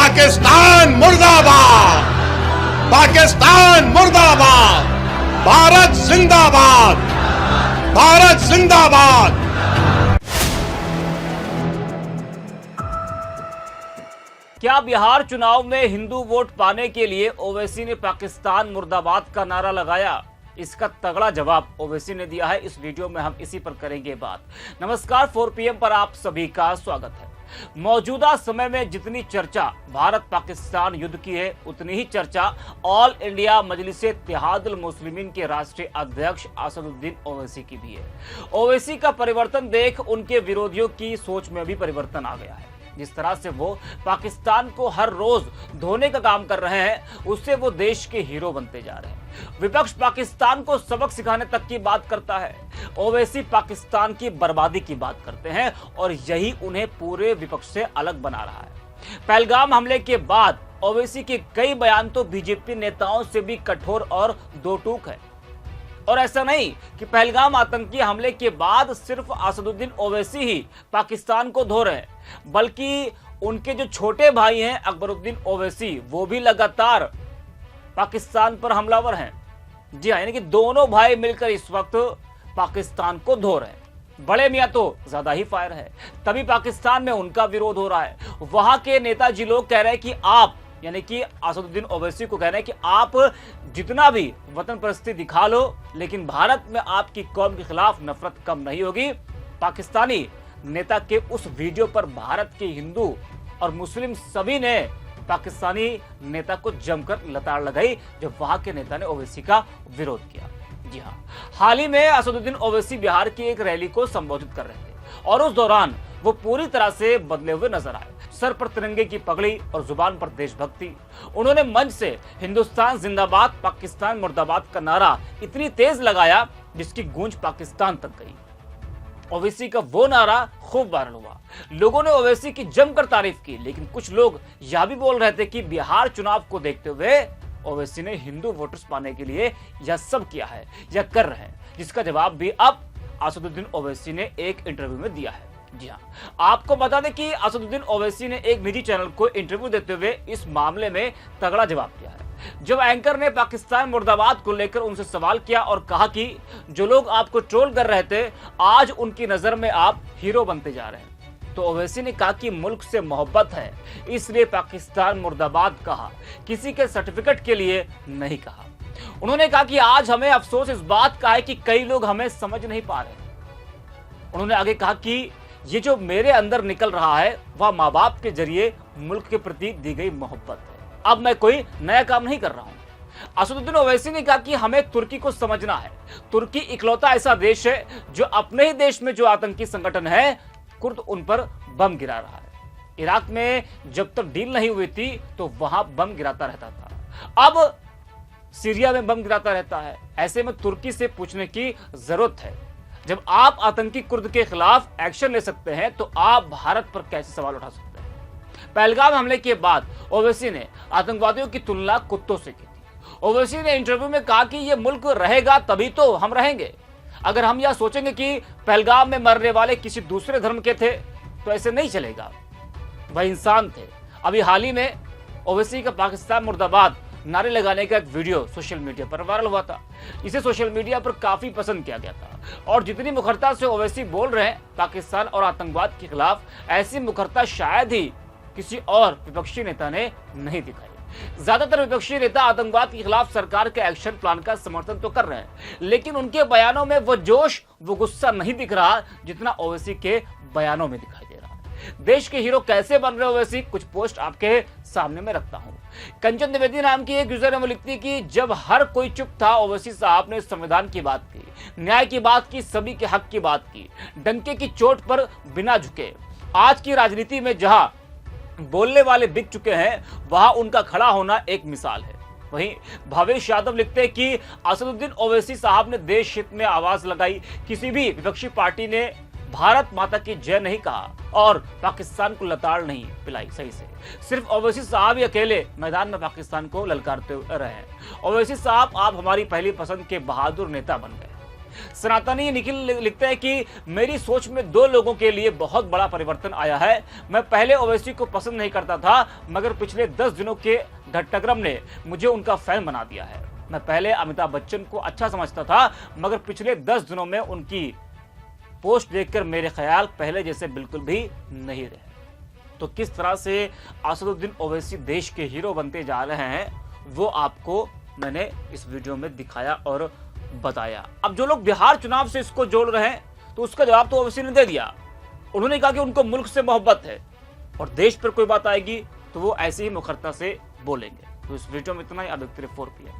पाकिस्तान मुर्दाबाद, पाकिस्तान मुर्दाबाद, भारत जिंदाबाद, भारत जिंदाबाद। क्या बिहार चुनाव में हिंदू वोट पाने के लिए ओवैसी ने पाकिस्तान मुर्दाबाद का नारा लगाया? इसका तगड़ा जवाब ओवैसी ने दिया है। इस वीडियो में हम इसी पर करेंगे बात। नमस्कार, 4 PM पर आप सभी का स्वागत है। मौजूदा समय में जितनी चर्चा भारत पाकिस्तान युद्ध की है, उतनी ही चर्चा ऑल इंडिया मजलिस इत्तेहादुल मुस्लिमीन के राष्ट्रीय अध्यक्ष असदुद्दीन ओवैसी की भी है। ओवैसी का परिवर्तन देख उनके विरोधियों की सोच में भी परिवर्तन आ गया है। जिस तरह से वो पाकिस्तान को हर रोज धोने का काम कर रहे हैं, उससे वो देश के हीरो बनते जा रहे हैं। विपक्ष पाकिस्तान को सबक सिखाने तक की बात करता है, ओवैसी पाकिस्तान की बर्बादी की बात करते हैं और यही उन्हें पूरे विपक्ष से अलग बना रहा है। पहलगाम हमले के बाद ओवैसी के कई बयान तो बीजेपी नेताओं से भी कठोर और दो टूक है। और ऐसा नहीं कि पहलगाम आतंकी हमले के बाद सिर्फ असदुद्दीन ओवैसी ही पाकिस्तान को धो रहे हैं, बल्कि उनके जो छोटे भाई हैं अकबरुद्दीन ओवैसी, वो भी लगातार पाकिस्तान पर हमलावर हैं। जी हाँ, यानी कि दोनों भाई मिलकर इस वक्त पाकिस्तान को धो रहे हैं। बड़े मियां तो ज्यादा ही फायर है, तभी पाकिस्तान में उनका विरोध हो रहा है। वहां के नेताजी लोग कह रहे हैं कि आप, यानी कि असदुद्दीन ओवैसी को कह रहे हैं कि आप जितना भी वतन परस्ती दिखा लो, लेकिन भारत में आपकी कौम के खिलाफ नफरत कम नहीं होगी। पाकिस्तानी नेता के उस वीडियो पर भारत के हिंदू और मुस्लिम सभी ने पाकिस्तानी नेता को जमकर लताड़ लगाई जब वहां के नेता ने ओवैसी का विरोध किया। जी हाँ, हाल ही में असदुद्दीन ओवैसी बिहार की एक रैली को संबोधित कर रहे थे और उस दौरान वो पूरी तरह से बदले हुए नजर आए। सर पर तिरंगे की पगड़ी और जुबान पर देशभक्ति। उन्होंने मंच से हिंदुस्तान जिंदाबाद, पाकिस्तान मुर्दाबाद का नारा इतनी तेज लगाया जिसकी गूंज पाकिस्तान तक गई। ओवैसी का वो नारा खूब वायरल हुआ। लोगों ने ओवैसी की जमकर तारीफ की, लेकिन कुछ लोग यह भी बोल रहे थे कि बिहार चुनाव को देखते हुए ओवैसी ने हिंदू वोटर्स पाने के लिए यह सब किया है या कर रहे हैं, जिसका जवाब भी अब असदुद्दीन ओवैसी ने एक इंटरव्यू में दिया है। जी हाँ, आपको बता दें कि असदुद्दीन ओवैसी ने एक निजी चैनल को इंटरव्यू देते हुए इस मामले में तगड़ा जवाब दिया है। जब एंकर ने पाकिस्तान मुर्दाबाद को लेकर उनसे सवाल किया और कहा कि जो लोग आपको ट्रोल कर रहे थे, आज उनकी नजर में आप हीरो बनते जा रहे हैं, तो ओवैसी ने कहा कि मुल्क से मोहब्बत है, इसलिए पाकिस्तान मुर्दाबाद कहा, किसी के सर्टिफिकेट के लिए नहीं कहा। उन्होंने कहा कि आज हमें अफसोस इस बात का है कि कई लोग हमें समझ नहीं पा रहे। उन्होंने आगे कहा कि ये जो मेरे अंदर निकल रहा है, वह माँ बाप के जरिए मुल्क के प्रति दी गई मोहब्बत है। अब मैं कोई नया काम नहीं कर रहा हूं। असदुद्दीन ओवैसी ने कहा कि हमें तुर्की को समझना है। तुर्की इकलौता ऐसा देश है जो अपने ही देश में जो आतंकी संगठन है, कुर्द उन पर बम गिरा रहा है। इराक में जब तक डील नहीं हुई थी तो वहां बम गिराता रहता था, अब सीरिया में बम गिराता रहता है। ऐसे में तुर्की से पूछने की जरूरत है, जब आप आतंकी कुर्द के खिलाफ एक्शन ले सकते हैं तो आप भारत पर कैसे सवाल उठा सकते हैं? पहलगाम हमले के बाद ओवैसी ने आतंकवादियों की तुलना कुत्तों से की थी। ओवैसी ने इंटरव्यू में कहा कि यह मुल्क रहेगा तभी तो हम रहेंगे। अगर हम यह सोचेंगे कि पहलगाम में मरने वाले किसी दूसरे धर्म के थे तो ऐसे नहीं चलेगा, वह इंसान थे। अभी हाल ही में ओवैसी का पाकिस्तान मुर्दाबाद नारे लगाने का एक वीडियो सोशल मीडिया पर वायरल हुआ था। इसे सोशल मीडिया पर काफी पसंद किया गया था और जितनी मुखरता से ओवैसी बोल रहे हैं पाकिस्तान और आतंकवाद के खिलाफ, ऐसी मुखरता शायद ही किसी और विपक्षी नेता ने नहीं दिखाई। ज्यादातर विपक्षी नेता आतंकवाद के खिलाफ सरकार के एक्शन प्लान का समर्थन तो कर रहे हैं, लेकिन उनके बयानों में वो जोश, वो गुस्सा नहीं दिख रहा जितना ओवैसी के बयानों में दिखाई दे रहा है। देश के हीरो कैसे बन रहे ओवैसी, कुछ पोस्ट आपके सामने में रखता हूं। कंचन द्विवेदी नाम की एक यूजर ने वो लिखती कि जब हर कोई चुप था, ओवैसी साहब ने संविधान की बात की, न्याय की बात की, सभी के हक की बात की, डंके की चोट पर बिना झुके। आज की राजनीति में जहां बोलने वाले बिक चुके हैं, वहां उनका खड़ा होना एक मिसाल है। वहीं भावेश यादव लिखते हैं कि असदुद्दीन ओवैसी साहब ने देश हित में आवाज लगाई, किसी भी विपक्षी पार्टी ने भारत माता की जय नहीं कहा और पाकिस्तान को लताड़ नहीं पिलाई सही से। सिर्फ ओवैसी साहब ही अकेले मैदान में पाकिस्तान को ललकारते रहे हैं। ओवैसी साहब, आप हमारी पहली पसंद के बहादुर नेता बन गए। सनातनी निखिल लिखते हैं कि मेरी सोच में 2 लोगों के लिए बहुत बड़ा परिवर्तन आया है। मैं पहले ओवैसी को पसंद नहीं करता था, मगर पिछले 10 दिनों के घटनाक्रम ने मुझे उनका फैन बना दिया है। मैं पहले अमिताभ बच्चन को अच्छा समझता था, मगर पिछले 10 दिनों में उनकी पोस्ट देखकर मेरे ख्याल पहले जैसे बिल्कुल भी नहीं रहे। तो किस तरह से असदुद्दीन ओवैसी देश के हीरो बनते जा रहे हैं, वो आपको मैंने इस वीडियो में दिखाया और बताया। अब जो लोग बिहार चुनाव से इसको जोड़ रहे हैं, तो उसका जवाब तो ओवैसी ने दे दिया। उन्होंने कहा कि उनको मुल्क से मोहब्बत है और देश पर कोई बात आएगी तो वो ऐसी ही मुखरता से बोलेंगे। तो इस वीडियो में इतना ही। अब देखते रहिए 4PM।